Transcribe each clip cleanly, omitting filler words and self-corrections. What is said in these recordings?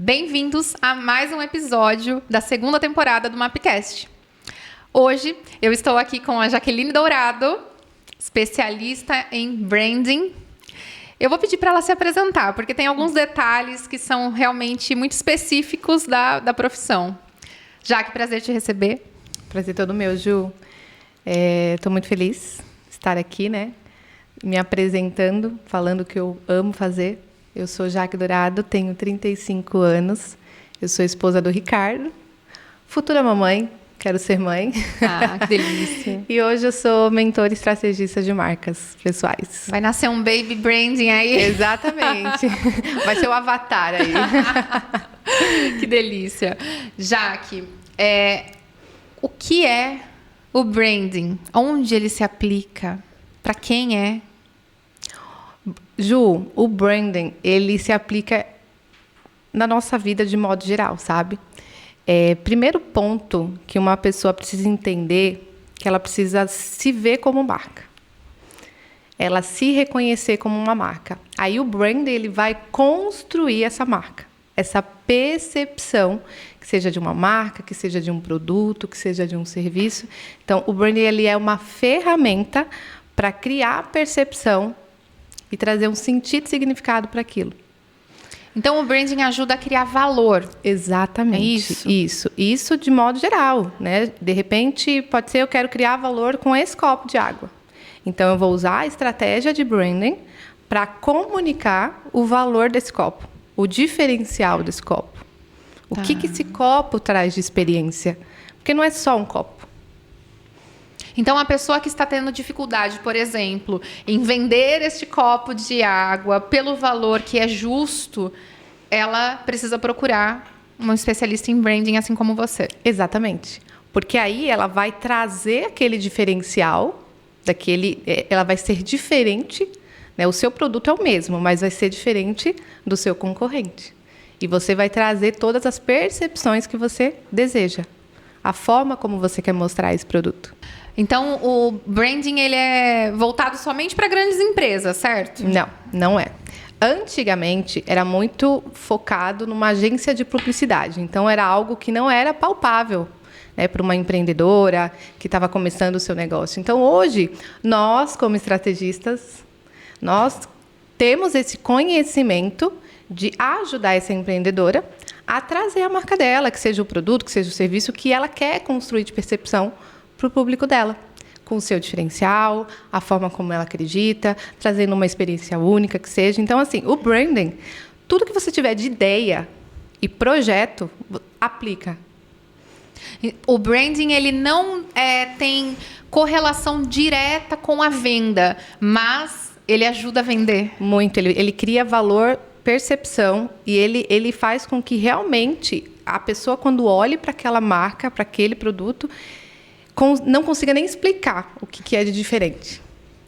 Bem-vindos a mais um episódio da segunda temporada do Mapcast. Hoje eu estou aqui com a Jaqueline Dourado, especialista em branding. Eu vou pedir para ela se apresentar, porque tem alguns detalhes que são realmente muito específicos da profissão. Jaque, prazer te receber. Prazer todo meu, Ju. Estou muito feliz de estar aqui, né? Me apresentando, falando o que eu amo fazer. Eu sou Jaque Dourado, tenho 35 anos. Eu sou esposa do Ricardo, futura mamãe, quero ser mãe. Ah, que delícia. E hoje eu sou mentora e estrategista de marcas pessoais. Vai nascer um baby branding aí. Exatamente. Vai ser o avatar aí. Que delícia. Jaque, o que é o branding? Onde ele se aplica? Para quem é? Ju, o branding, ele se aplica na nossa vida de modo geral, sabe? Primeiro ponto que uma pessoa precisa entender, que ela precisa se ver como marca. Ela se reconhecer como uma marca. Aí o branding, ele vai construir essa marca. Essa percepção, que seja de uma marca, que seja de um produto, que seja de um serviço. Então, o branding, ele é uma ferramenta para criar percepção e trazer um sentido e significado para aquilo. Então, o branding ajuda a criar valor. Exatamente. É isso? Isso de modo geral, né? De repente, pode ser eu quero criar valor com esse copo de água. Então, eu vou usar a estratégia de branding para comunicar o valor desse copo, o diferencial desse copo. O que esse copo traz de experiência? Porque não é só um copo. Então, a pessoa que está tendo dificuldade, por exemplo, em vender este copo de água pelo valor que é justo, ela precisa procurar um especialista em branding, assim como você. Exatamente. Porque aí ela vai trazer aquele diferencial, ela vai ser diferente, né? O seu produto é o mesmo, mas vai ser diferente do seu concorrente. E você vai trazer todas as percepções que você deseja. A forma como você quer mostrar esse produto. Então, o branding ele é voltado somente para grandes empresas, certo? Não, não é. Antigamente, era muito focado numa agência de publicidade. Então, era algo que não era palpável, né, para uma empreendedora que estava começando o seu negócio. Então, hoje, nós, como estrategistas, nós temos esse conhecimento de ajudar essa empreendedora a trazer a marca dela, que seja o produto, que seja o serviço que ela quer construir de percepção para o público dela, com o seu diferencial, a forma como ela acredita, trazendo uma experiência única que seja. Então, assim, o branding, tudo que você tiver de ideia e projeto, aplica. O branding, ele não tem correlação direta com a venda, mas ele ajuda a vender. Muito. Ele cria valor, percepção, e ele faz com que realmente a pessoa, quando olhe para aquela marca, para aquele produto, não consiga nem explicar o que é de diferente.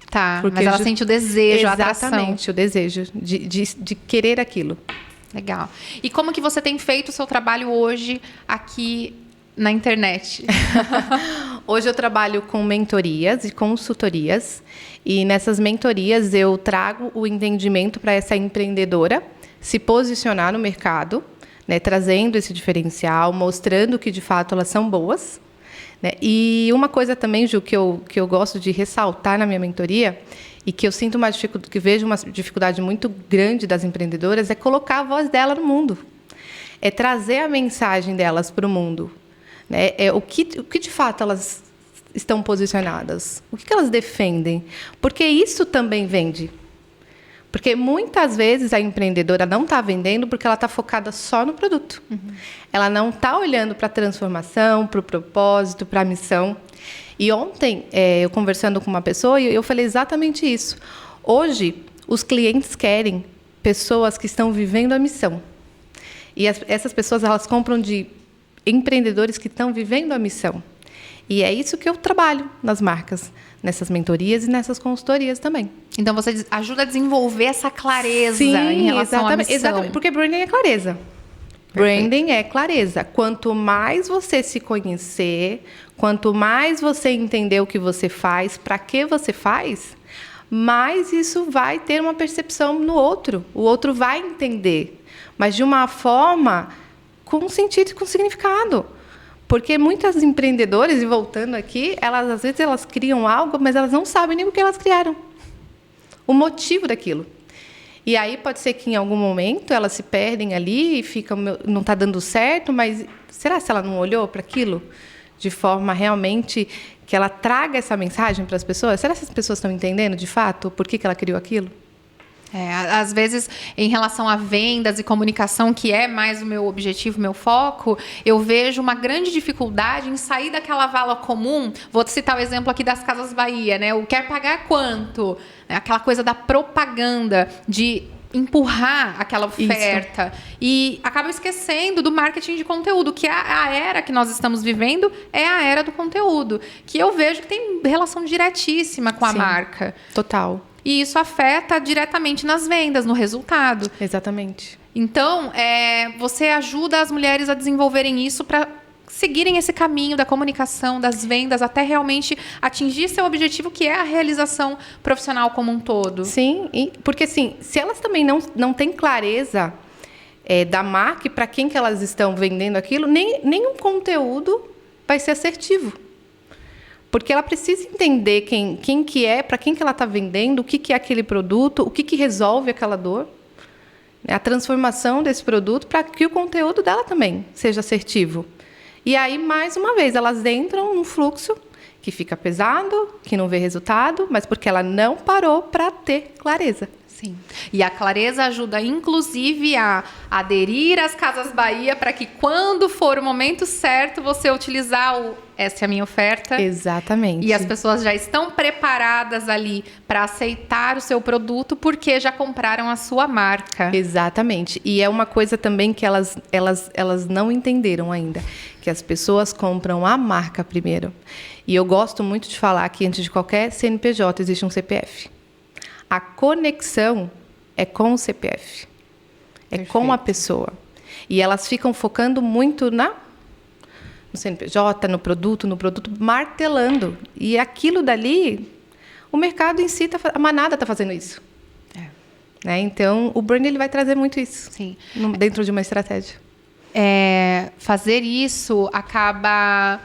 Tá, porque mas ela sente o desejo, a atração. Exatamente, o desejo de querer aquilo. Legal. E como que você tem feito o seu trabalho hoje aqui na internet? Hoje eu trabalho com mentorias e consultorias. E nessas mentorias eu trago o entendimento para essa empreendedora se posicionar no mercado, né, trazendo esse diferencial, mostrando que de fato elas são boas. Né? E uma coisa também, Ju, que eu gosto de ressaltar na minha mentoria e que eu sinto que vejo uma dificuldade muito grande das empreendedoras é colocar a voz dela no mundo. É trazer a mensagem delas para o mundo. Né? O que de fato elas estão posicionadas? O que elas defendem? Porque isso também vende. Porque muitas vezes a empreendedora não está vendendo porque ela está focada só no produto. Uhum. Ela não está olhando para a transformação, para o propósito, para a missão. E ontem, eu conversando com uma pessoa, eu falei exatamente isso. Hoje, os clientes querem pessoas que estão vivendo a missão. E essas pessoas, elas compram de empreendedores que estão vivendo a missão. E é isso que eu trabalho nas marcas, nessas mentorias e nessas consultorias também. Então, você ajuda a desenvolver essa clareza em relação à missão. Exatamente, porque branding é clareza. Perfeito. Branding é clareza. Quanto mais você se conhecer, quanto mais você entender o que você faz, para que você faz, mais isso vai ter uma percepção no outro. O outro vai entender. mas de uma forma com sentido e com significado. Porque muitas empreendedoras, e voltando aqui, às vezes elas criam algo, mas elas não sabem nem o que elas criaram. O motivo daquilo. E aí pode ser que em algum momento elas se perdem ali e ficam, não está dando certo, mas será se ela não olhou para aquilo de forma realmente que ela traga essa mensagem para as pessoas? Será que as pessoas estão entendendo de fato por que ela criou aquilo? Às vezes, em relação a vendas e comunicação, que é mais o meu objetivo, meu foco, eu vejo uma grande dificuldade em sair daquela vala comum. Vou citar o exemplo aqui das Casas Bahia, né? O quer pagar quanto? Aquela coisa da propaganda, de empurrar aquela oferta. Isso. E acaba esquecendo do marketing de conteúdo, que a era que nós estamos vivendo é a era do conteúdo, que eu vejo que tem relação diretíssima com a marca. Total. E isso afeta diretamente nas vendas, no resultado. Exatamente. Então, você ajuda as mulheres a desenvolverem isso para seguirem esse caminho da comunicação, das vendas, até realmente atingir seu objetivo, que é a realização profissional como um todo. Sim, porque assim, se elas também não têm clareza da marca e para quem que elas estão vendendo aquilo, nenhum conteúdo vai ser assertivo. Porque ela precisa entender quem que é, para quem que ela está vendendo, o que é aquele produto, o que resolve aquela dor, né? A transformação desse produto para que o conteúdo dela também seja assertivo. E aí, mais uma vez, elas entram num fluxo que fica pesado, que não vê resultado, mas porque ela não parou para ter clareza. Sim. E a clareza ajuda, inclusive, a aderir às Casas Bahia para que, quando for o momento certo, você utilizar essa é a minha oferta. Exatamente. E as pessoas já estão preparadas ali para aceitar o seu produto porque já compraram a sua marca. Exatamente. E é uma coisa também que elas não entenderam ainda, que as pessoas compram a marca primeiro. E eu gosto muito de falar que antes de qualquer CNPJ existe um CPF. A conexão é com o CPF, com a pessoa. E elas ficam focando muito no CNPJ, no produto, martelando. E aquilo dali, o mercado em si, a manada está fazendo isso. Né? Então, o brand ele vai trazer muito isso. Sim. Dentro de uma estratégia. Fazer isso acaba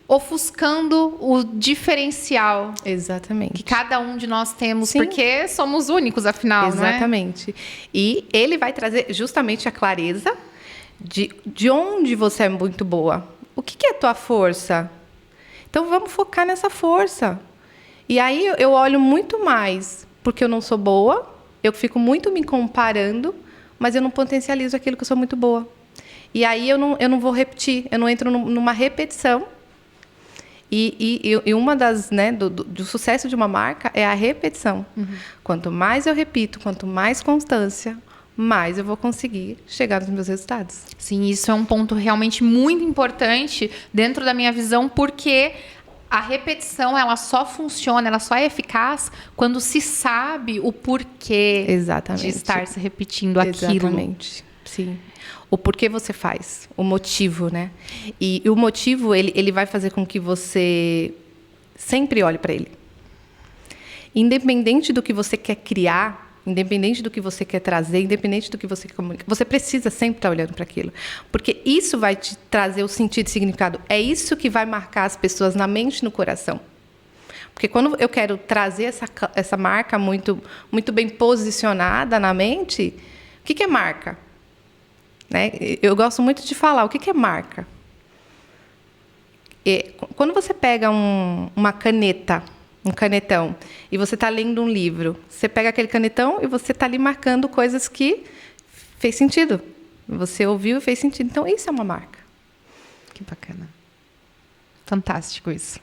ofuscando o diferencial. Exatamente. Que cada um de nós temos, Sim. porque somos únicos, afinal, exatamente. Né? E ele vai trazer justamente a clareza de onde você é muito boa. O que é a tua força? Então, vamos focar nessa força. E aí, eu olho muito mais, porque eu não sou boa, eu fico muito me comparando, mas eu não potencializo aquilo que eu sou muito boa. E aí, eu não vou repetir, eu não entro numa repetição. E uma das, né, do sucesso de uma marca é a repetição. Uhum. Quanto mais eu repito, quanto mais constância, mais eu vou conseguir chegar nos meus resultados. Sim, isso é um ponto realmente muito importante dentro da minha visão, porque a repetição ela só funciona, ela só é eficaz quando se sabe o porquê Exatamente. de estar se repetindo aquilo. Exatamente, sim. O porquê você faz, o motivo, né? E o motivo, ele vai fazer com que você sempre olhe para ele. Independente do que você quer criar, independente do que você quer trazer, independente do que você quer comunicar, você precisa sempre estar olhando para aquilo. Porque isso vai te trazer o sentido e significado. É isso que vai marcar as pessoas na mente e no coração. Porque quando eu quero trazer essa marca muito, muito bem posicionada na mente, o que é marca? Né? Eu gosto muito de falar, o que é marca? Quando você pega uma caneta, um canetão, e você está lendo um livro, você pega aquele canetão e você está ali marcando coisas que fez sentido. Você ouviu e fez sentido. Então, isso é uma marca. Que bacana. Fantástico isso.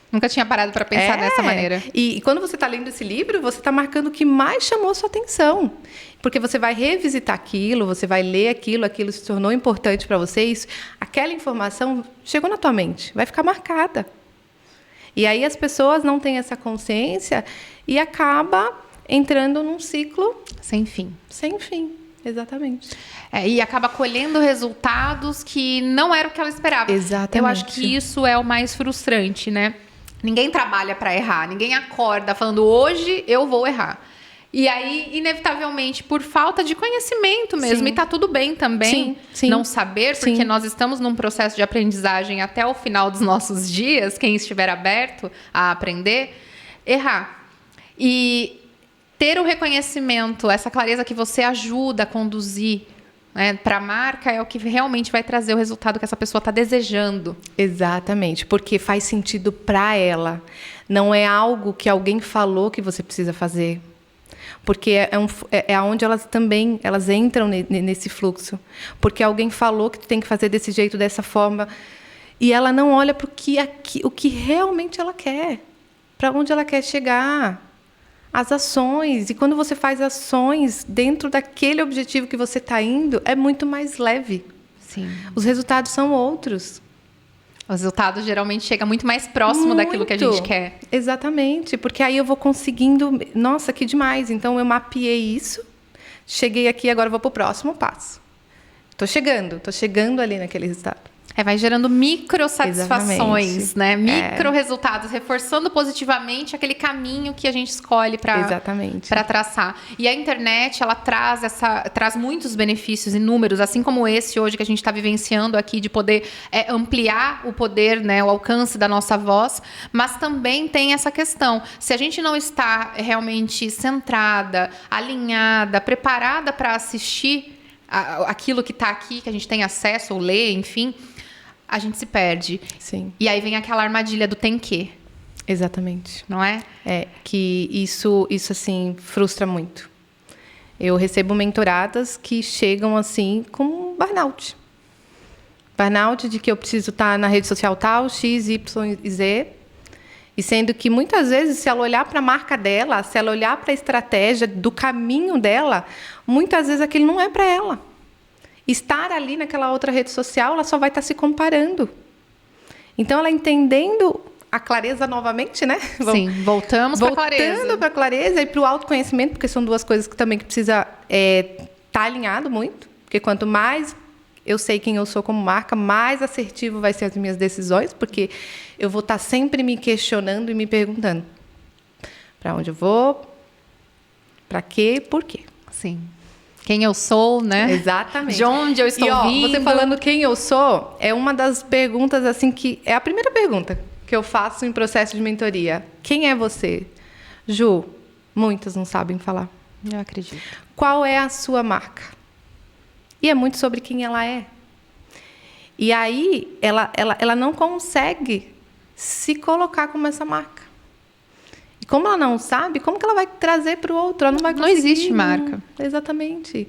Nunca tinha parado para pensar dessa maneira. E quando você está lendo esse livro, você está marcando o que mais chamou sua atenção. Porque você vai revisitar aquilo, você vai ler aquilo se tornou importante para você, isso, aquela informação chegou na tua mente, vai ficar marcada. E aí as pessoas não têm essa consciência e acaba entrando num ciclo sem fim. Sem fim, exatamente. E acaba colhendo resultados que não era o que ela esperava. Exatamente. Eu acho que isso é o mais frustrante, né? Ninguém trabalha para errar, ninguém acorda falando hoje eu vou errar. E aí, inevitavelmente, por falta de conhecimento mesmo, Sim. e tá tudo bem também Sim. não saber, porque Sim. nós estamos num processo de aprendizagem até o final dos nossos dias, quem estiver aberto a aprender, errar. E ter o reconhecimento, essa clareza que você ajuda a conduzir, né, para a marca é o que realmente vai trazer o resultado que essa pessoa está desejando. Exatamente, porque faz sentido para ela. Não é algo que alguém falou que você precisa fazer. Porque é onde elas entram nesse fluxo. Porque alguém falou que tu tem que fazer desse jeito, dessa forma. E ela não olha para o que realmente ela quer. Para onde ela quer chegar. As ações. E quando você faz ações dentro daquele objetivo que você está indo, é muito mais leve. Sim. Os resultados são outros. O resultado geralmente chega muito mais próximo daquilo que a gente quer. Exatamente, porque aí eu vou conseguindo... Nossa, que demais! Então, eu mapeei isso, cheguei aqui, agora eu vou para o próximo passo. Estou chegando ali naquele resultado. Vai gerando micro satisfações, Exatamente. né? Micro resultados, reforçando positivamente aquele caminho que a gente escolhe para traçar. E a internet, ela traz muitos benefícios inúmeros, assim como esse hoje que a gente está vivenciando aqui, de poder ampliar o poder, né, o alcance da nossa voz, mas também tem essa questão. Se a gente não está realmente centrada, alinhada, preparada para assistir aquilo que está aqui, que a gente tem acesso ou ler, enfim, a gente se perde. Sim. E aí vem aquela armadilha do tem que. Exatamente. Não é? É, que isso assim, frustra muito. Eu recebo mentoradas que chegam, assim, com burnout. Burnout de que eu preciso estar na rede social tal, X, Y e Z. E sendo que, muitas vezes, se ela olhar para a marca dela, se ela olhar para a estratégia do caminho dela, muitas vezes aquilo não é para ela. Estar ali naquela outra rede social, ela só vai estar se comparando. Então, ela entendendo a clareza novamente, né? Sim, voltamos para a clareza. Voltando para a clareza e para o autoconhecimento, porque são duas coisas que também precisa estar alinhado muito. Porque quanto mais eu sei quem eu sou como marca, mais assertivo vai ser as minhas decisões, porque eu vou estar sempre me questionando e me perguntando para onde eu vou, para quê, por quê. Sim. Quem eu sou, né? Exatamente. De onde eu estou vindo. Você falando quem eu sou, é uma das perguntas, assim, que é a primeira pergunta que eu faço em processo de mentoria. Quem é você? Ju, muitas não sabem falar. Eu acredito. Qual é a sua marca? E é muito sobre quem ela é. E aí, ela não consegue se colocar como essa marca. E como ela não sabe, como que ela vai trazer para o outro? Ela não vai conseguir. Não existe marca. Exatamente.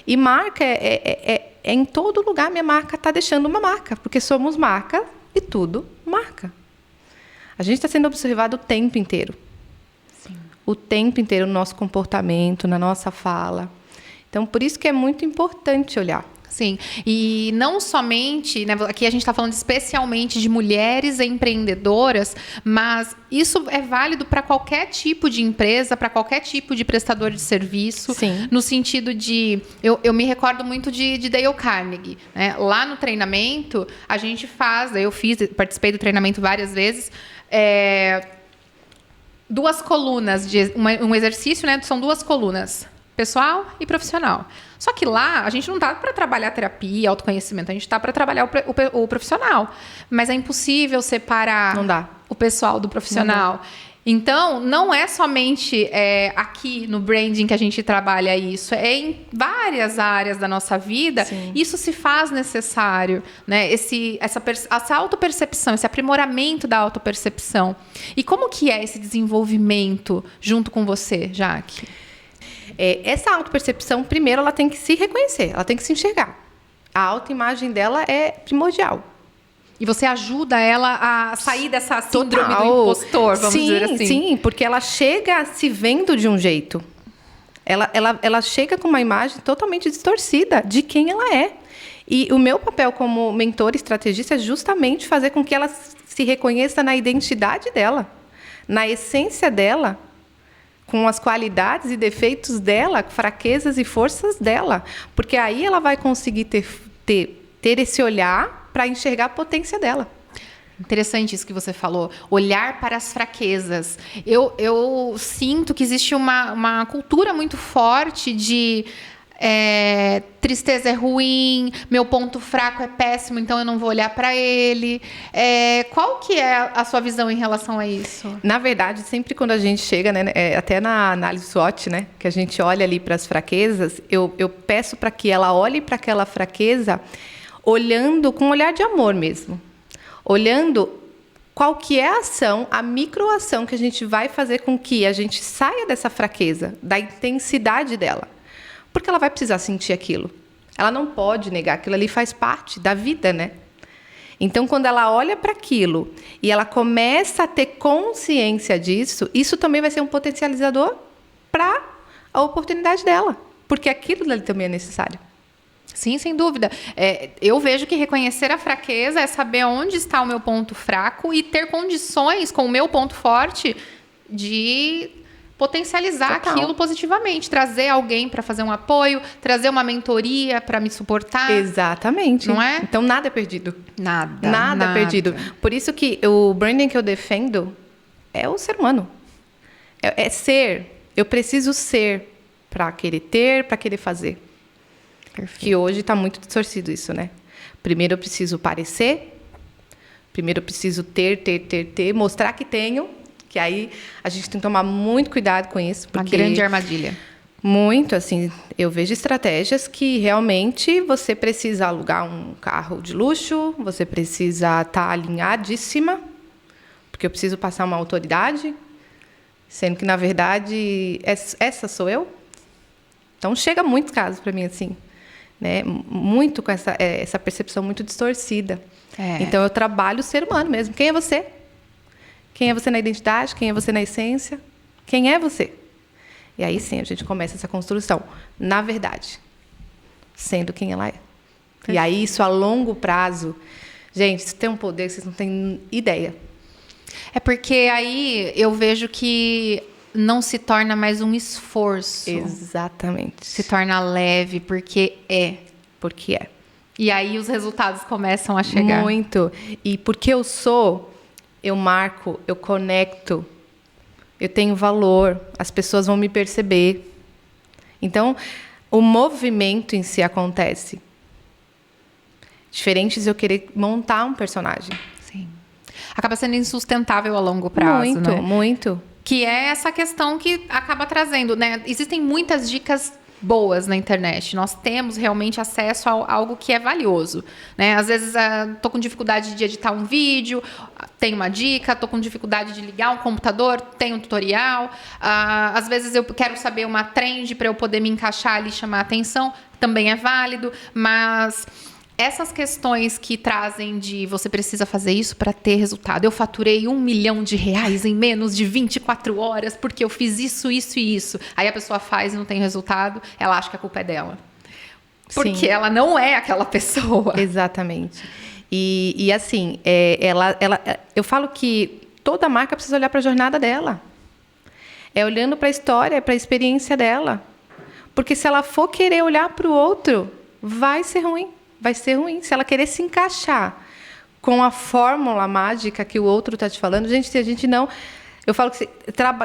E marca é em todo lugar. Minha marca está deixando uma marca, porque somos marca e tudo marca. A gente está sendo observado o tempo inteiro. Sim. O tempo inteiro no nosso comportamento, na nossa fala. Então, por isso que é muito importante olhar. Sim, e não somente, né, aqui a gente está falando especialmente de mulheres empreendedoras, mas isso é válido para qualquer tipo de empresa, para qualquer tipo de prestador de serviço. Sim. No sentido de, eu me recordo muito de Dale Carnegie, né? Lá no treinamento, a gente participei do treinamento várias vezes, duas colunas, um exercício, né? São duas colunas, pessoal e profissional. Só que lá, a gente não está para trabalhar terapia, autoconhecimento, a gente está para trabalhar o profissional. Mas é impossível separar Não dá. o pessoal do profissional. Então, não é somente aqui no branding que a gente trabalha isso, é em várias áreas da nossa vida. Sim. Isso se faz necessário, né? Essa autopercepção, esse aprimoramento da autopercepção. E como que é esse desenvolvimento junto com você, Jaque? Essa autopercepção, primeiro, ela tem que se reconhecer, ela tem que se enxergar. A autoimagem dela é primordial. E você ajuda ela a sair dessa síndrome do impostor, vamos dizer assim. Sim, porque ela chega se vendo de um jeito. Ela chega com uma imagem totalmente distorcida de quem ela é. E o meu papel como mentora e estrategista é justamente fazer com que ela se reconheça na identidade dela, na essência dela, com as qualidades e defeitos dela, fraquezas e forças dela. Porque aí ela vai conseguir ter esse olhar para enxergar a potência dela. Interessante isso que você falou. Olhar para as fraquezas. Eu sinto que existe uma cultura muito forte de tristeza é ruim, meu ponto fraco é péssimo, então eu não vou olhar para ele. Qual que é a sua visão em relação a isso? Na verdade, sempre quando a gente chega, né, até na análise SWOT, né, que a gente olha ali para as fraquezas, eu peço para que ela olhe para aquela fraqueza olhando com um olhar de amor mesmo. Olhando qual que é a ação, a microação que a gente vai fazer com que a gente saia dessa fraqueza, da intensidade dela. Porque ela vai precisar sentir aquilo. Ela não pode negar, aquilo ali faz parte da vida, né? Então, quando ela olha para aquilo e ela começa a ter consciência disso, isso também vai ser um potencializador para a oportunidade dela. Porque aquilo ali também é necessário. Sim, sem dúvida. Eu vejo que reconhecer a fraqueza é saber onde está o meu ponto fraco e ter condições com o meu ponto forte de potencializar aquilo positivamente. Trazer alguém para fazer um apoio, trazer uma mentoria para me suportar. Exatamente. Não é? Então, nada é perdido. Nada é perdido. Por isso que o branding que eu defendo é o ser humano. É ser. Eu preciso ser para querer ter, para querer fazer. Perfeito. Que hoje está muito distorcido isso, né? Primeiro eu preciso parecer, primeiro eu preciso ter, mostrar que tenho, que aí a gente tem que tomar muito cuidado com isso. Uma grande armadilha. Muito, assim, eu vejo estratégias que realmente você precisa alugar um carro de luxo, você precisa estar alinhadíssima, porque eu preciso passar uma autoridade, sendo que, na verdade, essa sou eu. Então, chega muitos casos para mim, assim. Né? Muito com essa percepção muito distorcida. Então, eu trabalho o ser humano mesmo. Quem é você? Quem é você na identidade? Quem é você na essência? Quem é você? E aí, sim, a gente começa essa construção. Na verdade, sendo quem ela é. E aí, isso a longo prazo... Gente, isso tem um poder que vocês não têm ideia. É porque aí eu vejo que não se torna mais um esforço. Exatamente. Se torna leve, porque é. Porque é. E aí os resultados começam a chegar. Muito. E porque eu sou, eu marco, eu conecto, eu tenho valor, as pessoas vão me perceber. Então, o movimento em si acontece. Diferente de eu querer montar um personagem. Sim. Acaba sendo insustentável a longo prazo, muito, né? Muito. Que é essa questão que acaba trazendo, né? Existem muitas dicas boas na internet. Nós temos realmente acesso a algo que é valioso, né? Às vezes tô com dificuldade de editar um vídeo, tem uma dica. Tô com dificuldade de ligar um computador, tem um tutorial. Às vezes eu quero saber uma trend para eu poder me encaixar ali e chamar a atenção, também é válido, mas essas questões que trazem de você precisa fazer isso para ter resultado. Eu faturei R$1 milhão em menos de 24 horas porque eu fiz isso, isso e isso. Aí a pessoa faz e não tem resultado, ela acha que a culpa é dela. Porque Sim. ela não é aquela pessoa. Exatamente. E assim, eu falo que toda marca precisa olhar para a jornada dela. É olhando para a história, para a experiência dela. Porque se ela for querer olhar para o outro, vai ser ruim. Vai ser ruim. Se ela querer se encaixar com a fórmula mágica que o outro está te falando, gente, se a gente não... Eu falo que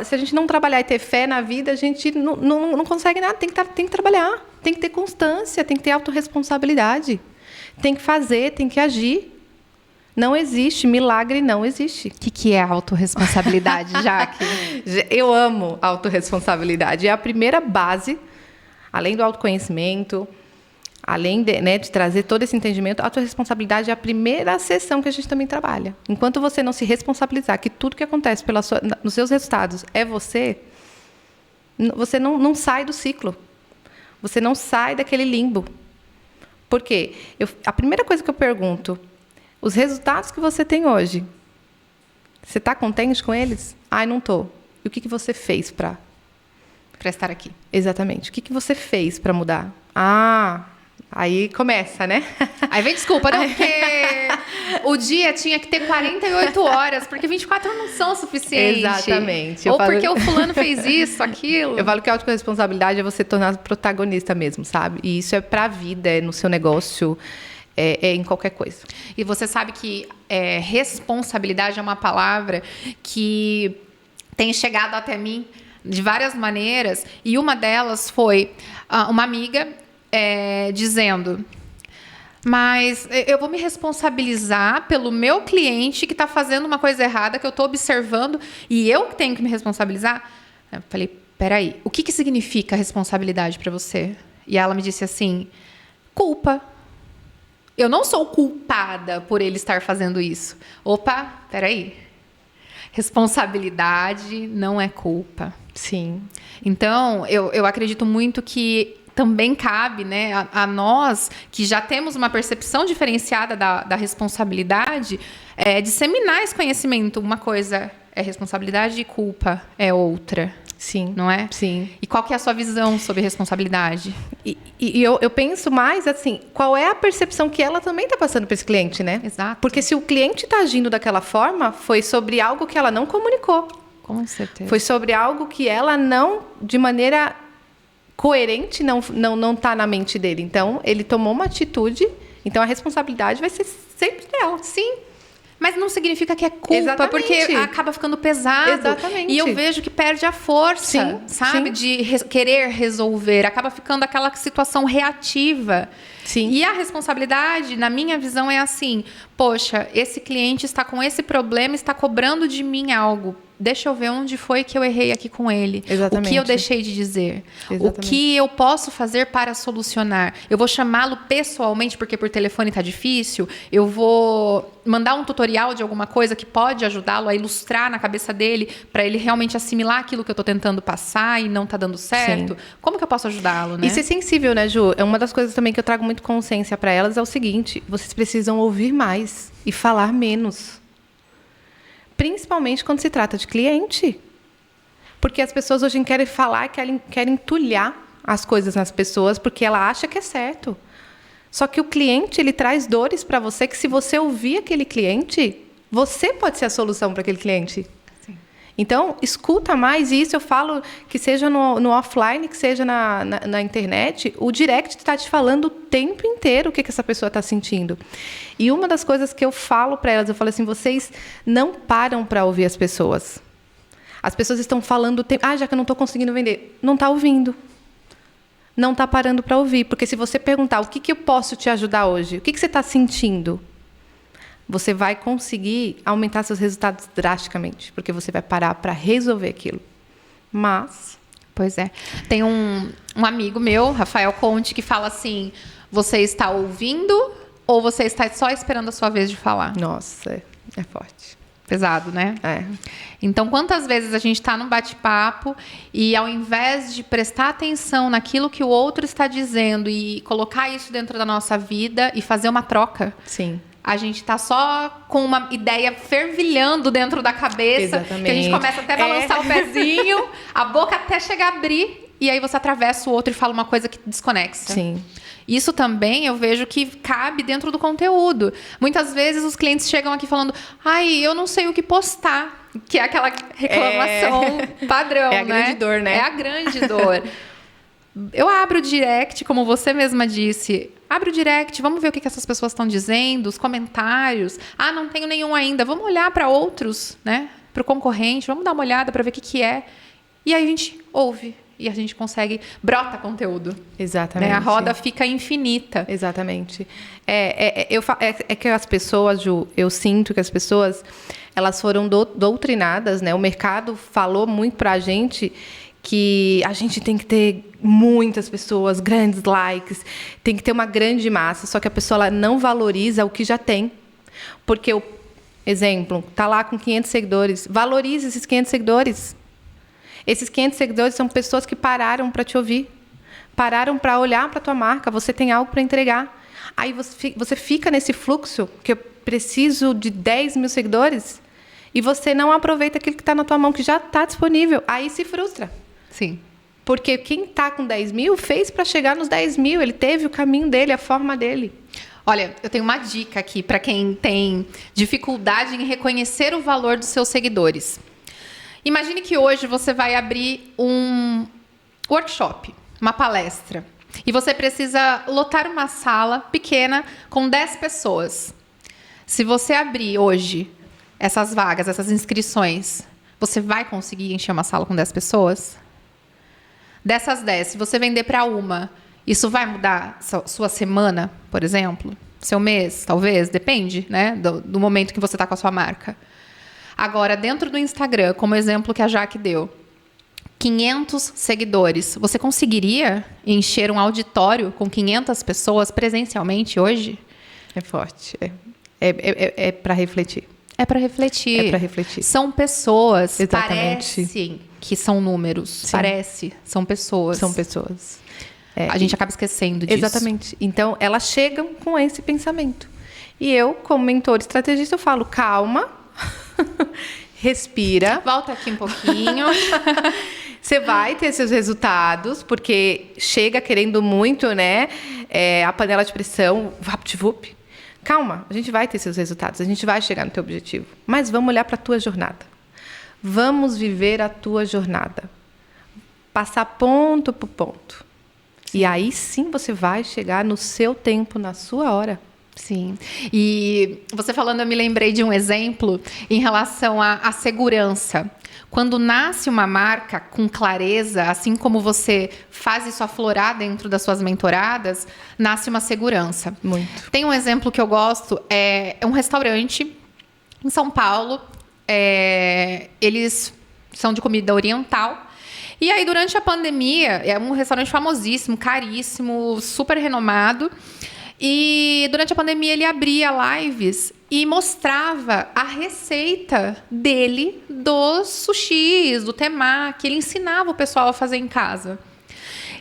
se a gente não trabalhar e ter fé na vida, a gente não consegue nada. Tem que trabalhar, tem que ter constância, tem que ter autorresponsabilidade. Tem que fazer, tem que agir. Não existe, milagre não existe. O que é autorresponsabilidade, Jaque? Eu amo autorresponsabilidade. É a primeira base, além do autoconhecimento... Além de trazer todo esse entendimento, a autorresponsabilidade é a primeira seção que a gente também trabalha. Enquanto você não se responsabilizar que tudo que acontece nos seus resultados é você não sai do ciclo. Você não sai daquele limbo. Por quê? A primeira coisa que eu pergunto, os resultados que você tem hoje, você está contente com eles? Ai, não estou. E o que você fez para estar aqui? Exatamente. O que você fez para mudar? Aí começa, né? Aí vem desculpa, não, porque o dia tinha que ter 48 horas, porque 24 não são suficientes. Exatamente. Ou porque o fulano fez isso, aquilo. Eu falo que a autorresponsabilidade é você tornar protagonista mesmo, sabe? E isso é pra vida, é no seu negócio, em qualquer coisa. E você sabe que responsabilidade é uma palavra que tem chegado até mim de várias maneiras, e uma delas foi uma amiga dizendo: mas eu vou me responsabilizar pelo meu cliente que está fazendo uma coisa errada, que eu estou observando, e eu que tenho que me responsabilizar? Eu falei, peraí, o que significa responsabilidade para você? E ela me disse assim, culpa. Eu não sou culpada por ele estar fazendo isso. Opa, peraí. Responsabilidade não é culpa. Sim. Então, eu acredito muito que também cabe, né, a nós, que já temos uma percepção diferenciada da responsabilidade, disseminar esse conhecimento. Uma coisa é responsabilidade e culpa é outra. Sim. Não é? Sim. E qual que é a sua visão sobre responsabilidade? E eu penso mais assim, qual é a percepção que ela também está passando para esse cliente, né? Exato. Porque se o cliente está agindo daquela forma, foi sobre algo que ela não comunicou. Com certeza. Foi sobre algo que ela não, de maneira coerente, não está na mente dele. Então, ele tomou uma atitude, então a responsabilidade vai ser sempre dela. Sim. Mas não significa que é culpa, Exatamente. Porque acaba ficando pesado. Exatamente. E eu vejo que perde a força, sim, sabe? Sim. De querer resolver. Acaba ficando aquela situação reativa. Sim. E a responsabilidade, na minha visão, é assim: poxa, esse cliente está com esse problema, está cobrando de mim algo. Deixa eu ver onde foi que eu errei aqui com ele. Exatamente. O que eu deixei de dizer. Exatamente. O que eu posso fazer para solucionar. Eu vou chamá-lo pessoalmente, porque por telefone está difícil. Eu vou mandar um tutorial de alguma coisa que pode ajudá-lo a ilustrar na cabeça dele, para ele realmente assimilar aquilo que eu estou tentando passar e não está dando certo. Sim. Como que eu posso ajudá-lo, né? E ser sensível, né, Ju? É uma das coisas também que eu trago muito consciência para elas, é o seguinte: vocês precisam ouvir mais e falar menos. Principalmente quando se trata de cliente. Porque as pessoas hoje querem falar, querem entulhar as coisas nas pessoas, porque ela acha que é certo. Só que o cliente, ele traz dores para você, que se você ouvir aquele cliente, você pode ser a solução para aquele cliente. Sim. Então, escuta mais, e isso eu falo que seja no offline, que seja na internet, o direct está te falando o tempo inteiro o que essa pessoa está sentindo. E uma das coisas que eu falo para elas, eu falo assim, vocês não param para ouvir as pessoas. As pessoas estão falando o tempo, já que eu não estou conseguindo vender. Não está ouvindo. Não está parando para ouvir. Porque se você perguntar, o que eu posso te ajudar hoje? O que você está sentindo? Você vai conseguir aumentar seus resultados drasticamente. Porque você vai parar para resolver aquilo. Mas... Pois é. Tem um amigo meu, Rafael Conte, que fala assim, você está ouvindo ou você está só esperando a sua vez de falar? Nossa, é forte. Pesado, né? É. Então, quantas vezes a gente está num bate-papo e ao invés de prestar atenção naquilo que o outro está dizendo e colocar isso dentro da nossa vida e fazer uma troca... Sim. A gente está só com uma ideia fervilhando dentro da cabeça. Exatamente. Que a gente começa até a balançar o pezinho, a boca até chegar a abrir, e aí você atravessa o outro e fala uma coisa que desconexa. Sim. Isso também eu vejo que cabe dentro do conteúdo. Muitas vezes os clientes chegam aqui falando, eu não sei o que postar, que é aquela reclamação padrão, né? É a grande dor, né? É a grande dor. Eu abro o direct, como você mesma disse. Abre o direct, vamos ver o que essas pessoas estão dizendo, os comentários. Não tenho nenhum ainda. Vamos olhar para outros, né? Para o concorrente, vamos dar uma olhada para ver o que é. E aí a gente ouve e a gente consegue... Brota conteúdo. Exatamente. Né? A roda fica infinita. Exatamente. É que as pessoas, Ju, eu sinto que as pessoas, elas foram doutrinadas, né? O mercado falou muito para a gente que a gente tem que ter muitas pessoas, grandes likes, tem que ter uma grande massa, só que a pessoa ela não valoriza o que já tem. Porque, exemplo, está lá com 500 seguidores, valorize esses 500 seguidores. Esses 500 seguidores são pessoas que pararam para te ouvir, pararam para olhar para a tua marca, você tem algo para entregar. Aí você fica nesse fluxo, que eu preciso de 10 mil seguidores, e você não aproveita aquilo que está na tua mão, que já está disponível. Aí se frustra. Sim. Porque quem está com 10 mil fez para chegar nos 10 mil. Ele teve o caminho dele, a forma dele. Olha, eu tenho uma dica aqui para quem tem dificuldade em reconhecer o valor dos seus seguidores. Imagine que hoje você vai abrir um workshop, uma palestra. e você precisa lotar uma sala pequena com 10 pessoas. Se você abrir hoje essas vagas, essas inscrições, você vai conseguir encher uma sala com 10 pessoas? Dessas 10, se você vender para uma, isso vai mudar sua semana, por exemplo? Seu mês, talvez? Depende, né? Do momento que você está com a sua marca. Agora, dentro do Instagram, como exemplo que a Jaque deu, 500 seguidores. Você conseguiria encher um auditório com 500 pessoas presencialmente hoje? É forte. É para refletir. É para refletir. É para refletir. São pessoas. Exatamente. Parecem que são números. Sim. Parece. São pessoas. São pessoas. A gente acaba esquecendo disso. Exatamente. Então, elas chegam com esse pensamento. E eu, como mentor estrategista, eu falo, calma, respira. Volta aqui um pouquinho. Você vai ter seus resultados, porque chega querendo muito, né? A panela de pressão, vapt-vup. Calma, a gente vai ter seus resultados, a gente vai chegar no teu objetivo. Mas vamos olhar para a tua jornada. Vamos viver a tua jornada. Passar ponto por ponto. Sim. E aí sim você vai chegar no seu tempo, na sua hora. Sim. E você falando, eu me lembrei de um exemplo em relação à segurança. Quando nasce uma marca com clareza, assim como você faz isso aflorar dentro das suas mentoradas, nasce uma segurança. Muito. Tem um exemplo que eu gosto, é um restaurante em São Paulo. Eles são de comida oriental. E aí, durante a pandemia, é um restaurante famosíssimo, caríssimo, super renomado. E durante a pandemia ele abria lives e mostrava a receita dele dos sushis, do temaki. Ele ensinava o pessoal a fazer em casa.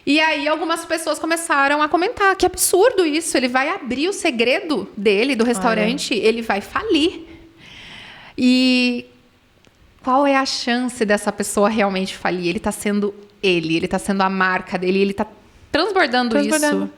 E aí algumas pessoas começaram a comentar, que absurdo isso, ele vai abrir o segredo dele, do restaurante, ele vai falir. E qual é a chance dessa pessoa realmente falir? Ele está sendo ele está sendo a marca dele, ele está transbordando isso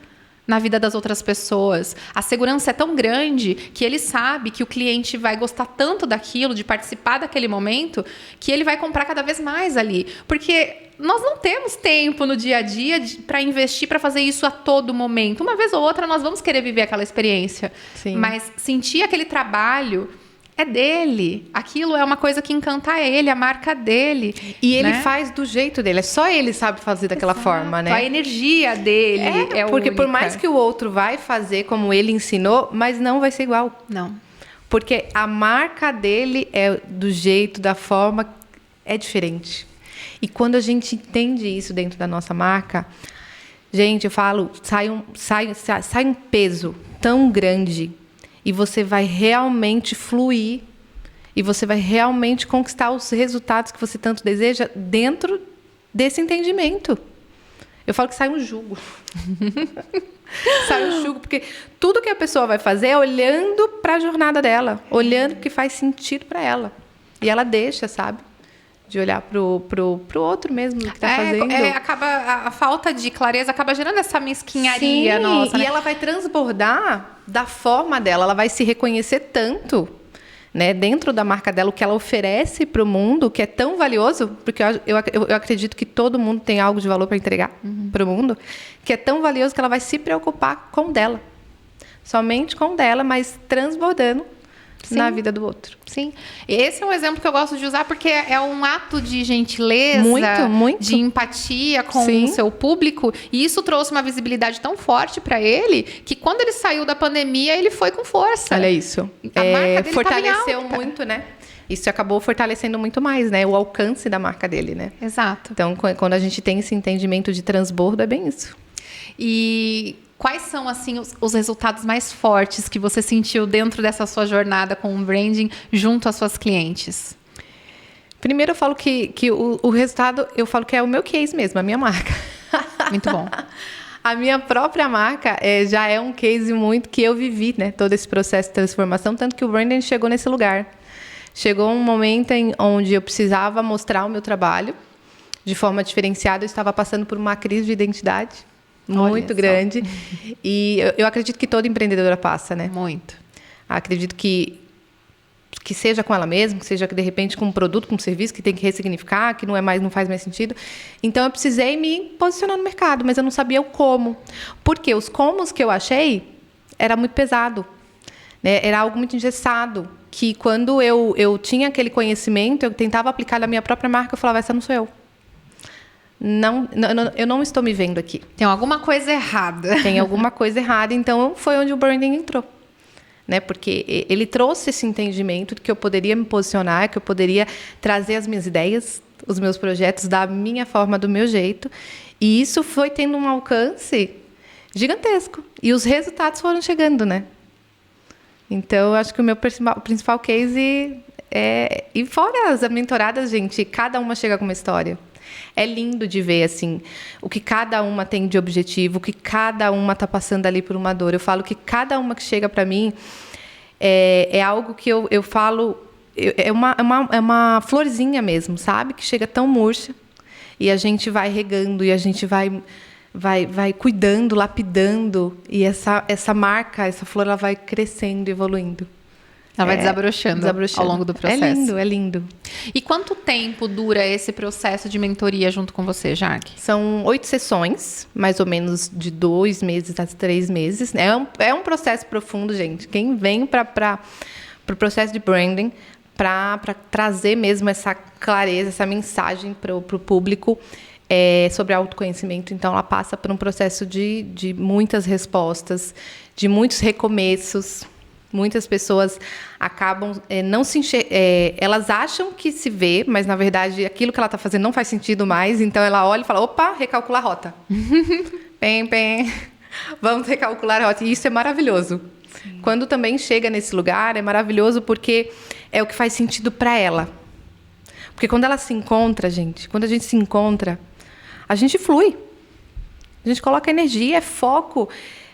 na vida das outras pessoas. A segurança é tão grande que ele sabe que o cliente vai gostar tanto daquilo, de participar daquele momento, que ele vai comprar cada vez mais ali. Porque nós não temos tempo no dia a dia para investir, para fazer isso a todo momento. Uma vez ou outra nós vamos querer viver aquela experiência. Sim. Mas sentir aquele trabalho é dele. Aquilo é uma coisa que encanta ele, a marca dele. E ele faz do jeito dele. Só ele sabe fazer daquela forma, né? A energia dele é porque única. Por mais que o outro vai fazer como ele ensinou, mas não vai ser igual. Não. Porque a marca dele é do jeito, da forma, é diferente. E quando a gente entende isso dentro da nossa marca, gente, eu falo, sai um peso tão grande. E você vai realmente fluir. E você vai realmente conquistar os resultados que você tanto deseja dentro desse entendimento. Eu falo que sai um jugo. Sai um jugo, porque tudo que a pessoa vai fazer é olhando para a jornada dela. Olhando o que faz sentido para ela. E ela deixa, sabe? De olhar pro outro mesmo que está fazendo. A falta de clareza acaba gerando essa mesquinharia. Sim, nossa, né? E ela vai transbordar da forma dela. Ela vai se reconhecer tanto, né, dentro da marca dela, o que ela oferece para o mundo, que é tão valioso, porque eu acredito que todo mundo tem algo de valor para entregar para o mundo, que é tão valioso que ela vai se preocupar com dela. Somente com dela, mas transbordando. Sim. Na vida do outro. Sim. Esse é um exemplo que eu gosto de usar porque é um ato de gentileza, muito. de empatia com Sim. o seu público. E isso trouxe uma visibilidade tão forte para ele que quando ele saiu da pandemia, ele foi com força. Olha isso. A marca dele fortaleceu tava em alta. muito, né? Isso acabou fortalecendo muito mais, né? O alcance da marca dele, né? Exato. Então, quando a gente tem esse entendimento de transbordo, é bem isso. E quais são, assim, os resultados mais fortes que você sentiu dentro dessa sua jornada com o branding junto às suas clientes? Primeiro, eu falo que o resultado, eu falo que é o meu case mesmo, a minha marca. Muito bom. A minha própria marca já é um case muito que eu vivi, né? Todo esse processo de transformação, tanto que o branding chegou nesse lugar. Chegou um momento onde eu precisava mostrar o meu trabalho de forma diferenciada. Eu estava passando por uma crise de identidade muito grande. E eu acredito que toda empreendedora passa, né? Muito. Acredito que que seja com ela mesma, que seja de repente com um produto, com um serviço que tem que ressignificar, que não faz mais sentido. Então eu precisei me posicionar no mercado, mas eu não sabia o como. Porque os comos que eu achei era muito pesado, né? Era algo muito engessado, que quando eu tinha aquele conhecimento, eu tentava aplicar na minha própria marca, eu falava, essa não sou eu. Não, eu não estou me vendo aqui. Tem alguma coisa errada. Tem alguma coisa errada, então foi onde o branding entrou. Né? Porque ele trouxe esse entendimento de que eu poderia me posicionar, que eu poderia trazer as minhas ideias, os meus projetos da minha forma, do meu jeito. E isso foi tendo um alcance gigantesco. E os resultados foram chegando, né? Então, eu acho que o meu principal case é... E fora as mentoradas, gente, cada uma chega com uma história. É lindo de ver, assim, o que cada uma tem de objetivo, o que cada uma está passando ali por uma dor. Eu falo que cada uma que chega para mim é algo que eu falo... É uma florzinha mesmo, sabe? Que chega tão murcha e a gente vai regando e a gente vai cuidando, lapidando. E essa marca, essa flor, ela vai crescendo, evoluindo. Ela vai desabrochando ao longo do processo. É lindo, é lindo. E quanto tempo dura esse processo de mentoria junto com você, Jaque? São 8 sessões, mais ou menos de 2 meses a 3 meses. É um processo profundo, gente. Quem vem para o processo de branding, para trazer mesmo essa clareza, essa mensagem para o público sobre autoconhecimento. Então, ela passa por um processo de muitas respostas, de muitos recomeços. Muitas pessoas acabam não se elas acham que se vê, mas, na verdade, aquilo que ela está fazendo não faz sentido mais. Então, ela olha e fala, opa, recalcular a rota. Pem. Vamos recalcular a rota. E isso é maravilhoso. Sim. Quando também chega nesse lugar, é maravilhoso porque é o que faz sentido para ela. Porque quando ela se encontra, gente, quando a gente se encontra, a gente flui. A gente coloca energia, é foco.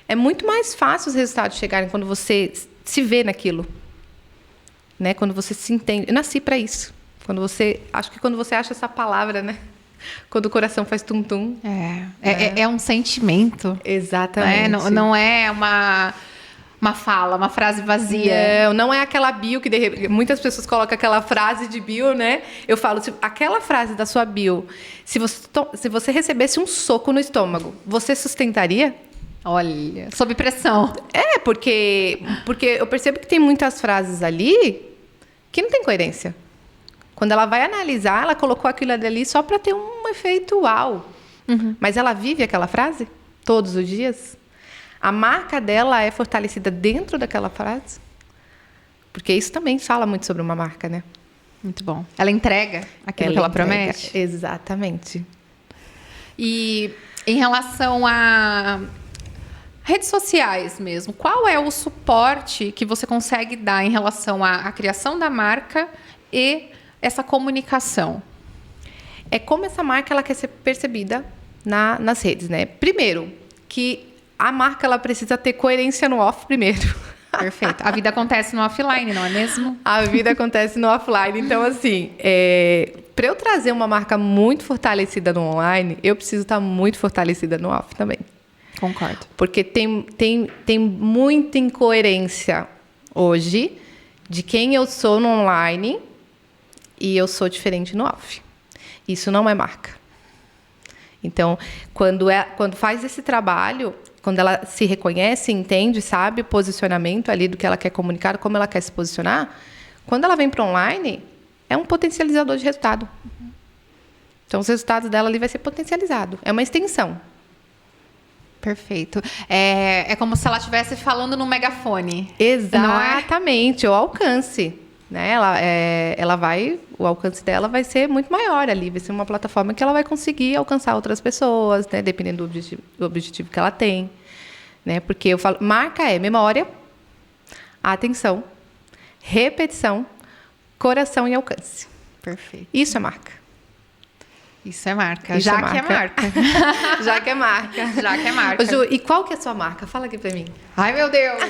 É muito mais fácil os resultados chegarem quando você se vê naquilo, né? Quando você se entende. Eu nasci para isso. Acho que quando você acha essa palavra, né? Quando o coração faz tum-tum. É um sentimento. Exatamente. Né? Não é uma fala, uma frase vazia. Não é aquela bio que muitas pessoas colocam aquela frase de bio, né? Eu falo, aquela frase da sua bio, se você recebesse um soco no estômago, você sustentaria? Olha, sob pressão. Porque eu percebo que tem muitas frases ali que não tem coerência. Quando ela vai analisar, ela colocou aquilo ali só para ter um efeito uau. Uhum. Mas ela vive aquela frase todos os dias? A marca dela é fortalecida dentro daquela frase? Porque isso também fala muito sobre uma marca, né? Muito bom. Ela entrega aquilo que ela promete? Exatamente. E em relação a redes sociais mesmo, qual é o suporte que você consegue dar em relação à criação da marca e essa comunicação? É como essa marca ela quer ser percebida nas redes, né? Primeiro, que a marca ela precisa ter coerência no off primeiro. Perfeito. A vida acontece no offline, não é mesmo? A vida acontece no offline. Então, assim, para eu trazer uma marca muito fortalecida no online, eu preciso estar muito fortalecida no off também. Concordo. Porque tem muita incoerência hoje de quem eu sou no online e eu sou diferente no off. Isso não é marca. Então, quando faz esse trabalho, quando ela se reconhece, entende, sabe o posicionamento ali do que ela quer comunicar, como ela quer se posicionar, quando ela vem para online, é um potencializador de resultado. Então, os resultados dela ali vai ser potencializado. É uma extensão. Perfeito. É como se ela estivesse falando no megafone. Exatamente, o alcance. Né? O alcance dela vai ser muito maior ali. Vai ser uma plataforma que ela vai conseguir alcançar outras pessoas, né? Dependendo do objetivo que ela tem. Né? Porque eu falo, marca é memória, atenção, repetição, coração e alcance. Perfeito. Isso é marca. Isso é marca. Isso Já é que é marca. Já que é marca. Já que é marca. Ô, Ju, e qual que é a sua marca? Fala aqui pra mim. Ai, meu Deus!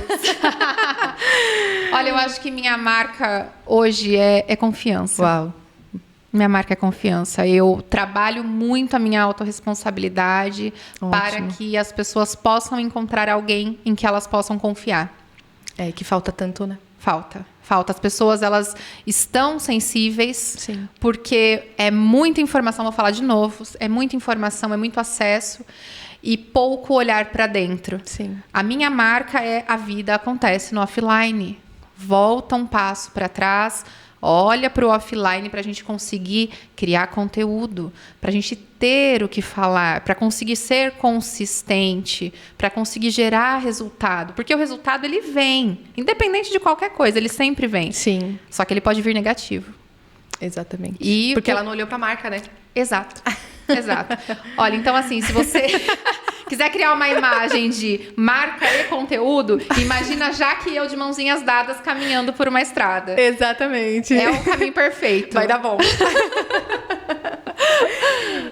Olha, eu acho que minha marca hoje é confiança. Uau. Minha marca é confiança. Eu trabalho muito a minha autorresponsabilidade para que as pessoas possam encontrar alguém em que elas possam confiar. Que falta tanto, né? Falta. As pessoas, elas estão sensíveis. Sim. Porque é muita informação, vou falar de novo, é muita informação, é muito acesso e pouco olhar para dentro. Sim. A minha marca é a vida acontece no offline. Volta um passo para trás, olha para o offline para a gente conseguir criar conteúdo, para a gente ter o que falar, para conseguir ser consistente, para conseguir gerar resultado. Porque o resultado, ele vem. Independente de qualquer coisa, ele sempre vem. Sim. Só que ele pode vir negativo. Exatamente. E porque ela não olhou para a marca, né? Exato. Olha, então assim, se você quiser criar uma imagem de marca e conteúdo, imagina Jaque e eu de mãozinhas dadas caminhando por uma estrada. Exatamente. É um caminho perfeito. Vai dar bom.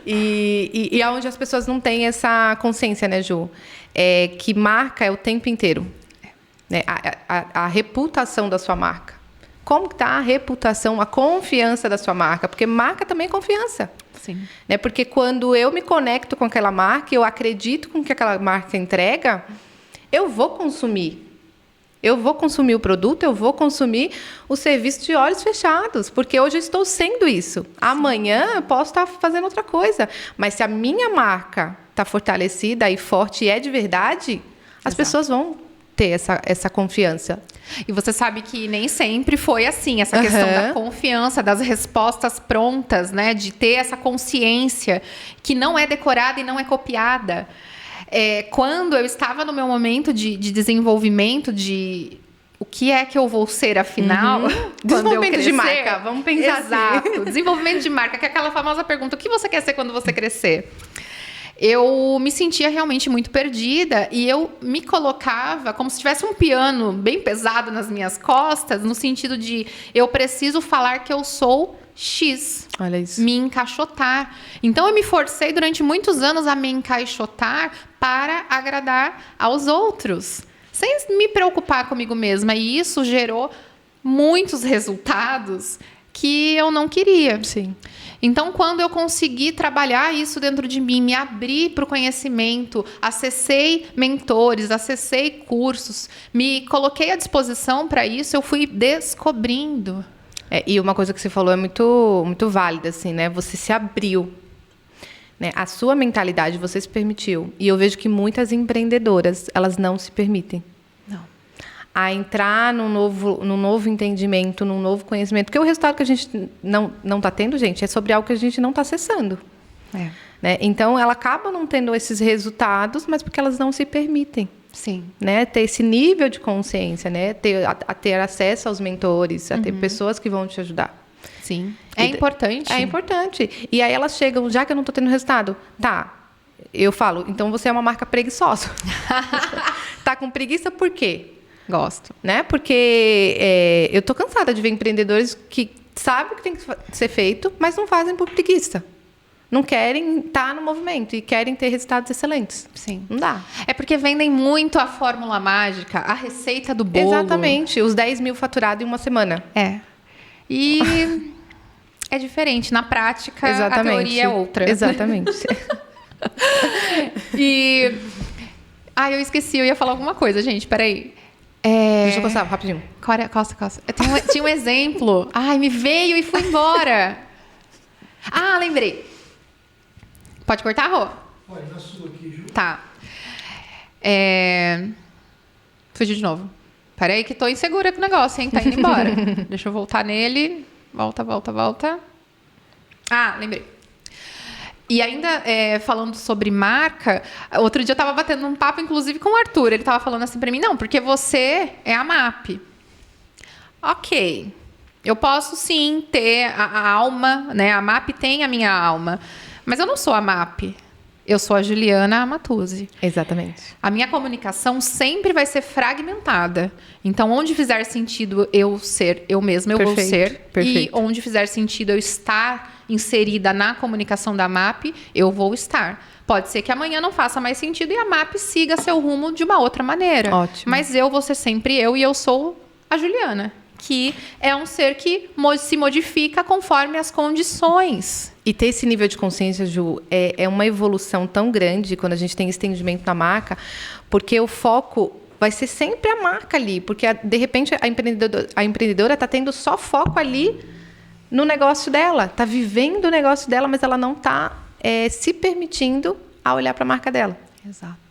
E é onde as pessoas não têm essa consciência, né, Ju? É que marca é o tempo inteiro. Né? A reputação da sua marca. Como está a reputação, a confiança da sua marca? Porque marca também é confiança. Sim. Né? Porque quando eu me conecto com aquela marca, eu acredito com o que aquela marca entrega, eu vou consumir. Eu vou consumir o produto, eu vou consumir o serviço de olhos fechados. Porque hoje eu estou sendo isso. Amanhã eu posso estar fazendo outra coisa. Mas se a minha marca está fortalecida e forte e é de verdade, as pessoas vão ter essa confiança. E você sabe que nem sempre foi assim, essa questão da confiança, das respostas prontas, né? De ter essa consciência que não é decorada e não é copiada. Quando eu estava no meu momento de desenvolvimento de o que é que eu vou ser afinal, desenvolvimento de marca, vamos pensar exato, assim. Desenvolvimento de marca, que é aquela famosa pergunta, o que você quer ser quando você crescer? Eu me sentia realmente muito perdida e eu me colocava como se tivesse um piano bem pesado nas minhas costas, no sentido de eu preciso falar que eu sou X. Olha isso. Me encaixotar. Então, eu me forcei durante muitos anos a me encaixotar para agradar aos outros, sem me preocupar comigo mesma. E isso gerou muitos resultados que eu não queria. Sim. Então, quando eu consegui trabalhar isso dentro de mim, me abrir para o conhecimento, acessei mentores, acessei cursos, me coloquei à disposição para isso, eu fui descobrindo. E uma coisa que você falou é muito, muito válida, assim, né? Você se abriu. Né? A sua mentalidade, você se permitiu. E eu vejo que muitas empreendedoras, elas não se permitem. A entrar num novo entendimento, num novo conhecimento. Porque o resultado que a gente não está tendo, gente, é sobre algo que a gente não está acessando. Né? Então, ela acaba não tendo esses resultados, mas porque elas não se permitem. Sim. Né? Ter esse nível de consciência, né? Ter acesso aos mentores, a ter pessoas que vão te ajudar. Sim. É importante. É importante. E aí elas chegam, já que eu não estou tendo resultado, tá. Eu falo, então você é uma marca preguiçosa. Tá com preguiça por quê? Gosto. Né? Porque eu tô cansada de ver empreendedores que sabem o que tem que ser feito, mas não fazem por preguiça. Não querem estar no movimento e querem ter resultados excelentes. Sim. Não dá. É porque vendem muito a fórmula mágica, a receita do bolo. Exatamente. Os 10 mil faturados em uma semana. E é diferente. Na prática, a teoria é outra. Exatamente. E... eu esqueci. Eu ia falar alguma coisa, gente. Peraí. Deixa eu coçar, rapidinho. Coça. Tinha um exemplo. Me veio e foi embora. Lembrei. Pode cortar, Rô? Pode, na sua aqui, Ju. Tá. Fugiu de novo. Peraí que tô insegura com o negócio, hein? Tá indo embora. Deixa eu voltar nele. Volta. Lembrei. E ainda falando sobre marca, outro dia eu tava batendo um papo, inclusive, com o Arthur. Ele tava falando assim pra mim, não, porque você é a MAP. Ok. Eu posso, sim, ter a alma, né? A MAP tem a minha alma. Mas eu não sou a MAP. Eu sou a Juliana Amatuzzi. Exatamente. A minha comunicação sempre vai ser fragmentada. Então, onde fizer sentido eu ser eu mesma, eu vou ser. Perfeito. E onde fizer sentido eu estar inserida na comunicação da MAP, eu vou estar. Pode ser que amanhã não faça mais sentido e a MAP siga seu rumo de uma outra maneira. Ótimo. Mas eu vou ser sempre eu e eu sou a Juliana, que é um ser que se modifica conforme as condições. E ter esse nível de consciência, Ju, é uma evolução tão grande quando a gente tem esse entendimento na marca, porque o foco vai ser sempre a marca ali, porque de repente a empreendedora está tendo só foco ali no negócio dela, está vivendo o negócio dela, mas ela não está se permitindo a olhar para a marca dela. Exato.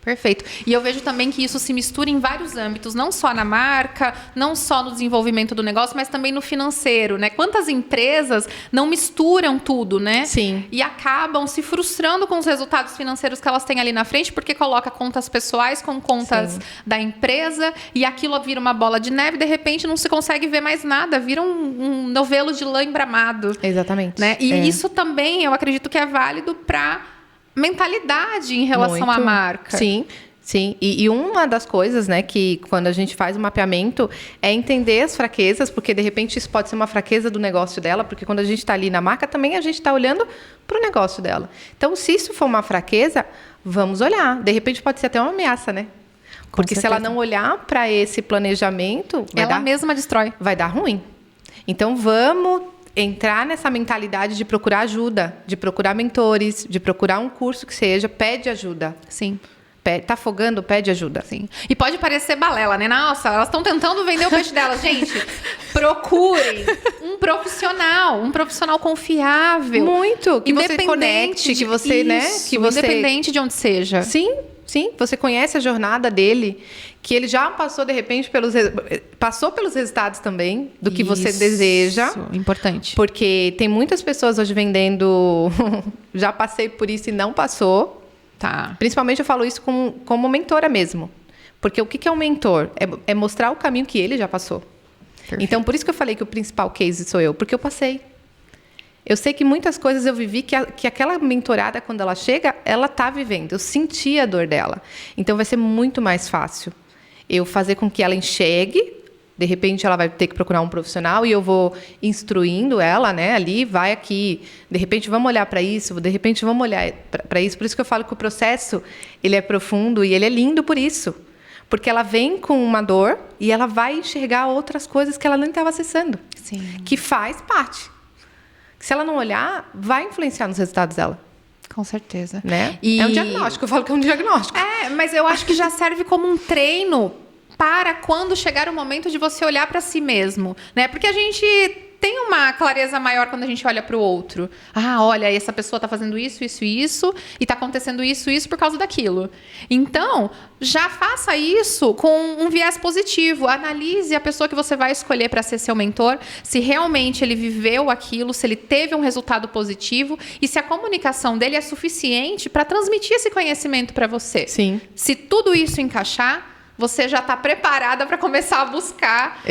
Perfeito. E eu vejo também que isso se mistura em vários âmbitos, não só na marca, não só no desenvolvimento do negócio, mas também no financeiro, né? Quantas empresas não misturam tudo, né? Sim. E acabam se frustrando com os resultados financeiros que elas têm ali na frente, porque coloca contas pessoais com contas da empresa e aquilo vira uma bola de neve, de repente não se consegue ver mais nada, vira um novelo de lã embramado. Exatamente. Né? E isso também eu acredito que é válido para mentalidade em relação à marca. Sim, sim. E uma das coisas, né, que quando a gente faz o mapeamento é entender as fraquezas, porque de repente isso pode ser uma fraqueza do negócio dela, porque quando a gente está ali na marca também a gente está olhando para o negócio dela. Então, se isso for uma fraqueza, vamos olhar. De repente pode ser até uma ameaça, né? Porque se ela não olhar para esse planejamento, ela mesma destrói. Vai dar ruim. Então, vamos entrar nessa mentalidade de procurar ajuda, de procurar mentores, de procurar um curso que seja, pede ajuda. Sim. Tá afogando, pede ajuda. Sim. E pode parecer balela, né? Nossa, elas estão tentando vender o peixe delas. Gente, procurem um profissional confiável. Muito. Que você conecte, que você, né? Que você... Independente de onde seja. Sim, sim. Você conhece a jornada dele, que ele já passou, de repente, passou pelos resultados também do que você deseja. Isso, importante. Porque tem muitas pessoas hoje vendendo... já passei por isso e não passou. Tá. Principalmente eu falo isso como mentora mesmo. Porque o que é um mentor? É mostrar o caminho que ele já passou. Perfeito. Então, por isso que eu falei que o principal case sou eu. Porque eu passei. Eu sei que muitas coisas eu vivi que aquela mentorada, quando ela chega, ela está vivendo. Eu senti a dor dela. Então, vai ser muito mais fácil eu fazer com que ela enxergue. De repente, ela vai ter que procurar um profissional e eu vou instruindo ela, né? Ali, vai aqui. De repente, vamos olhar para isso. De repente, vamos olhar para isso. Por isso que eu falo que o processo, ele é profundo e ele é lindo por isso. Porque ela vem com uma dor e ela vai enxergar outras coisas que ela nem estava acessando. Sim. Que faz parte. Se ela não olhar, vai influenciar nos resultados dela. Com certeza. Né? É um diagnóstico. Eu falo que é um diagnóstico. Mas eu acho que já serve como um treino para quando chegar o momento de você olhar para si mesmo, né? Porque a gente tem uma clareza maior quando a gente olha para o outro. Ah, olha, essa pessoa está fazendo isso, isso e isso, e está acontecendo isso e isso por causa daquilo. Então, já faça isso com um viés positivo. Analise a pessoa que você vai escolher para ser seu mentor, se realmente ele viveu aquilo, se ele teve um resultado positivo e se a comunicação dele é suficiente para transmitir esse conhecimento para você. Sim. Se tudo isso encaixar, você já está preparada para começar a buscar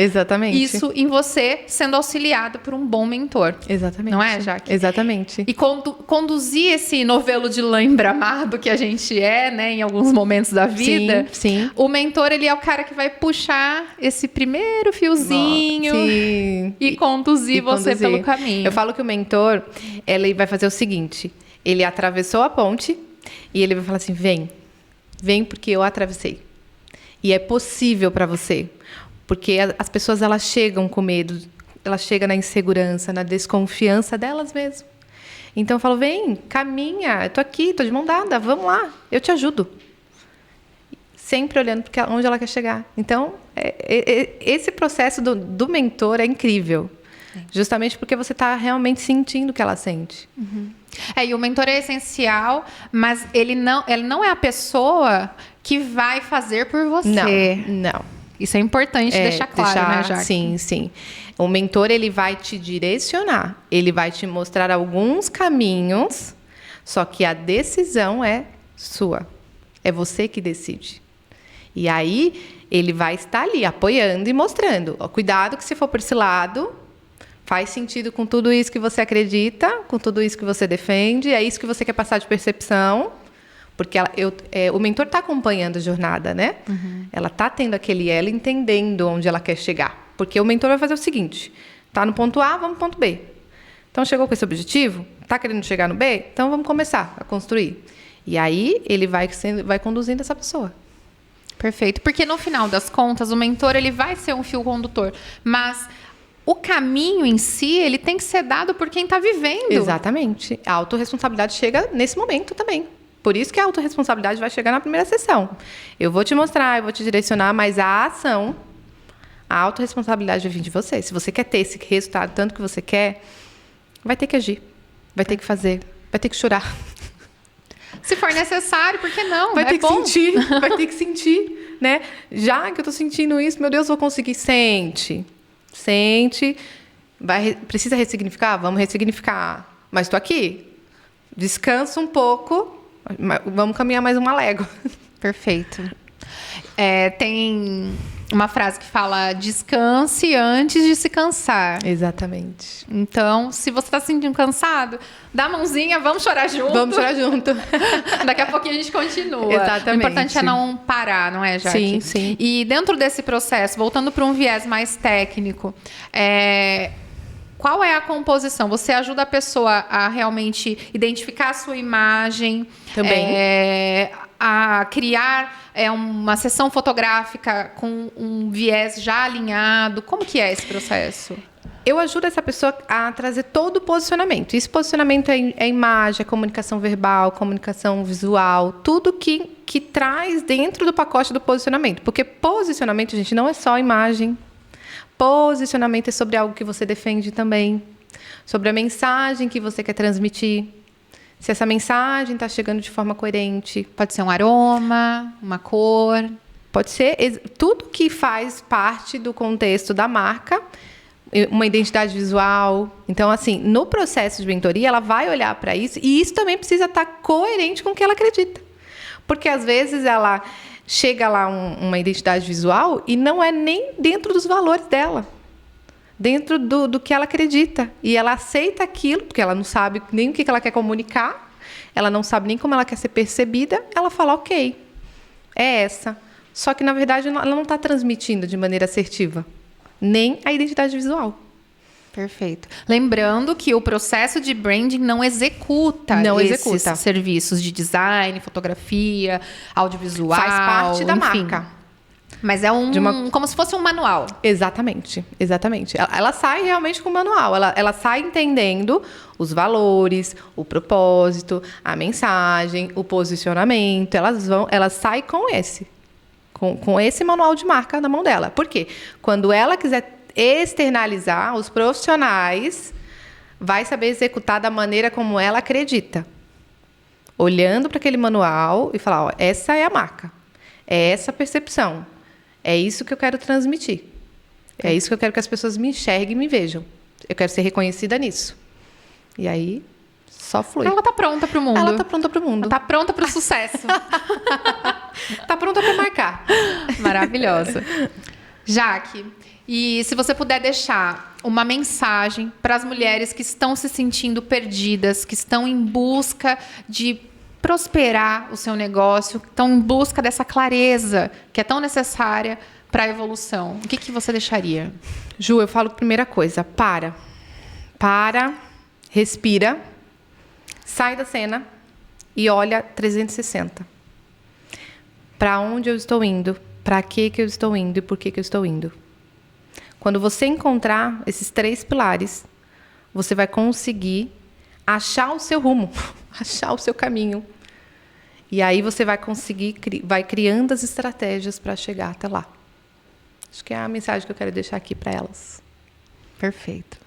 isso em você, sendo auxiliada por um bom mentor. Exatamente. Não é, Jaque? Exatamente. E conduzir esse novelo de lã embramado que a gente é, né, em alguns momentos da vida. Sim. O mentor, ele é o cara que vai puxar esse primeiro fiozinho e conduzir você pelo caminho. Eu falo que o mentor, ele vai fazer o seguinte, ele atravessou a ponte e ele vai falar assim, vem porque eu atravessei. E é possível para você, porque as pessoas elas chegam com medo, elas chegam na insegurança, na desconfiança delas mesmas. Então eu falo, vem, caminha, eu tô aqui, tô de mão dada, vamos lá, eu te ajudo. Sempre olhando para onde ela quer chegar. Então, esse processo do mentor é incrível. Justamente porque você está realmente sentindo o que ela sente. Uhum. E o mentor é essencial, mas ele não é a pessoa que vai fazer por você. Não. Isso é importante deixar claro, né, Jaque? Sim. O mentor, ele vai te direcionar. Ele vai te mostrar alguns caminhos, só que a decisão é sua. É você que decide. E aí, ele vai estar ali, apoiando e mostrando. Cuidado que se for por esse lado... Faz sentido com tudo isso que você acredita, com tudo isso que você defende, é isso que você quer passar de percepção, porque o mentor está acompanhando a jornada, né? Uhum. Ela está tendo aquele ela entendendo onde ela quer chegar. Porque o mentor vai fazer o seguinte, está no ponto A, vamos para o ponto B. Então, chegou com esse objetivo? Está querendo chegar no B? Então, vamos começar a construir. E aí, ele vai conduzindo essa pessoa. Perfeito. Porque, no final das contas, o mentor ele vai ser um fio condutor, mas... O caminho em si, ele tem que ser dado por quem está vivendo. Exatamente. A autorresponsabilidade chega nesse momento também. Por isso que a autorresponsabilidade vai chegar na primeira sessão. Eu vou te mostrar, eu vou te direcionar, mas a ação, a autorresponsabilidade vai vir de você. Se você quer ter esse resultado tanto que você quer, vai ter que agir, vai ter que fazer, vai ter que chorar. Se for necessário, por que não? Vai ter que bom. sentir, vai ter que sentir, né? Já que eu tô sentindo isso, meu Deus, vou conseguir. Sente. Precisa ressignificar? Vamos ressignificar. Mas estou aqui. Descansa um pouco. Vamos caminhar mais uma légua. Perfeito. Tem uma frase que fala: descanse antes de se cansar. Exatamente. Então, se você está se sentindo cansado, dá a mãozinha, vamos chorar junto. Vamos chorar junto. Daqui a pouquinho a gente continua. Exatamente. O importante é não parar, não é, Jaque? Sim. E dentro desse processo, voltando para um viés mais técnico, qual é a composição? Você ajuda a pessoa a realmente identificar a sua imagem, também, a criar uma sessão fotográfica com um viés já alinhado. Como que é esse processo? Eu ajudo essa pessoa a trazer todo o posicionamento. Esse posicionamento é imagem, é comunicação verbal, comunicação visual, tudo que traz dentro do pacote do posicionamento. Porque posicionamento, gente, não é só imagem. Posicionamento é sobre algo que você defende também, sobre a mensagem que você quer transmitir. Se essa mensagem está chegando de forma coerente. Pode ser um aroma, uma cor. Pode ser tudo que faz parte do contexto da marca, uma identidade visual. Então, assim, no processo de mentoria, ela vai olhar para isso e isso também precisa estar coerente com o que ela acredita. Porque, às vezes, ela chega lá uma identidade visual e não é nem dentro dos valores dela, dentro do que ela acredita. E ela aceita aquilo, porque ela não sabe nem o que ela quer comunicar, ela não sabe nem como ela quer ser percebida, ela fala, ok, é essa. Só que, na verdade, ela não está transmitindo de maneira assertiva, nem a identidade visual. Perfeito. Lembrando que o processo de branding não executa esses serviços de design, fotografia, audiovisual. Faz parte da marca. Mas é como se fosse um manual. Exatamente. Ela sai realmente com o manual. Ela sai entendendo os valores, o propósito, a mensagem, o posicionamento. Ela sai com esse manual de marca na mão dela. Por quê? Quando ela quiser externalizar, os profissionais vai saber executar da maneira como ela acredita. Olhando para aquele manual e falar, ó, essa é a marca. É essa a percepção. É isso que eu quero transmitir. É isso que eu quero que as pessoas me enxerguem e me vejam. Eu quero ser reconhecida nisso. E aí, só flui. Ela tá pronta pro mundo. Ela tá pronta pro mundo. Ela tá pronta pro sucesso. Tá pronta para marcar. Maravilhosa. Jaque, e se você puder deixar uma mensagem para as mulheres que estão se sentindo perdidas, que estão em busca de prosperar o seu negócio, que estão em busca dessa clareza que é tão necessária para a evolução, o que você deixaria? Ju, eu falo primeira coisa, para, respira, sai da cena e olha 360. Para onde eu estou indo? Para que eu estou indo e por que eu estou indo? Quando você encontrar esses 3 pilares, você vai conseguir achar o seu rumo, achar o seu caminho. E aí você vai conseguir, vai criando as estratégias para chegar até lá. Acho que é a mensagem que eu quero deixar aqui para elas. Perfeito.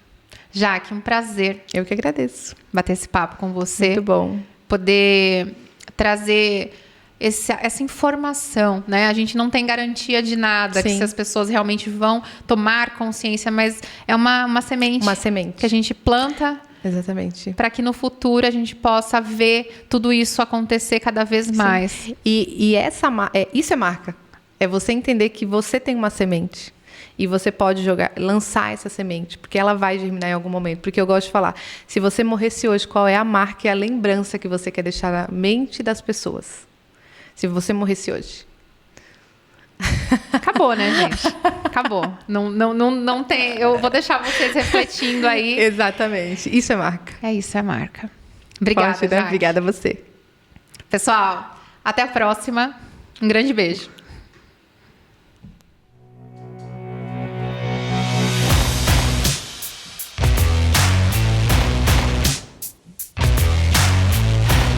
Jaque, um prazer. Eu que agradeço. Bater esse papo com você. Muito bom. Poder trazer essa informação, né? A gente não tem garantia de nada, Sim. que se as pessoas realmente vão tomar consciência, mas é uma semente. Uma semente. Que a gente planta. Exatamente. Para que no futuro a gente possa ver tudo isso acontecer cada vez mais. Sim. E isso é marca. É você entender que você tem uma semente. E você pode lançar essa semente, porque ela vai germinar em algum momento. Porque eu gosto de falar, se você morresse hoje, qual é a marca e a lembrança que você quer deixar na mente das pessoas? Se você morresse hoje. Acabou, né, gente? Acabou. Não tem. Eu vou deixar vocês refletindo aí. Exatamente. Isso é marca. Isso é marca. Obrigada, Obrigada a você. Pessoal, até a próxima. Um grande beijo.